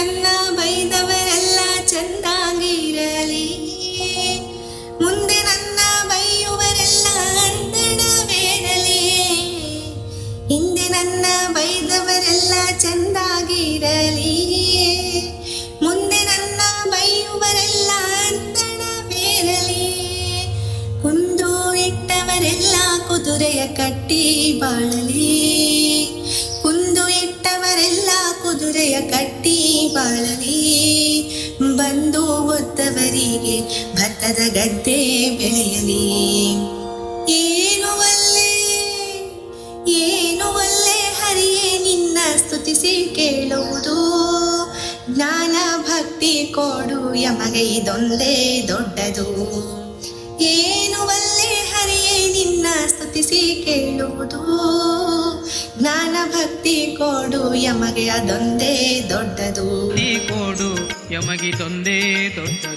ನನ್ನ ಬೈದವರೆಲ್ಲ ಚಂದಾಗಿರಲಿ, ಮುಂದೆ ನನ್ನ ಬೈಯುವರೆಲ್ಲ ಅಂದಣವೇರಲಿ. ಹಿಂದೆ ನನ್ನ ಬೈದವರೆಲ್ಲ ಚಂದಾಗಿರಲಿ, ಮುಂದೆ ನನ್ನ ಬೈಯುವರೆಲ್ಲ ಅಂದಣವೇರಲಿ. ಕುಂದು ಇಟ್ಟವರೆಲ್ಲ ಕುದುರೆಯ ಕಟ್ಟಿ ಬಾಳಲಿ, ಕುಂದು ಇಟ್ಟವರೆಲ್ಲ ಕುದುರೆಯ ಕಟ್ಟಿ ಬಾಳಲಿ. ಬಂದು ಒದ್ದವರಿಗೆ ಭತ್ತದ ಗದ್ದೆ ಬೆಳೆಯಲಿ. ಏನು ಒಲ್ಲೆ ಹರಿಯೇ ನಿನ್ನ ಸ್ತುತಿಸಿ ಕೇಳುವುದು, ಜ್ಞಾನ ಭಕ್ತಿ ಕೊಡು ಯಮಗೆ ಇದೊಂದೇ ದೊಡ್ಡದು. ಏನು ಒಲ್ಲೆ ಹರಿಯೇ ನಿನ್ನ ಸ್ತುತಿಸಿ ಕೇಳುವುದು, ಜ್ಞಾನ ಭಕ್ತಿ ಕೊಡು ಯಮಗೆ ಅದೊಂದೇ ದೊಡ್ಡದು. ಕೊಡು ಯಮಗಿದೊಂದೇ ದೊಡ್ಡದು.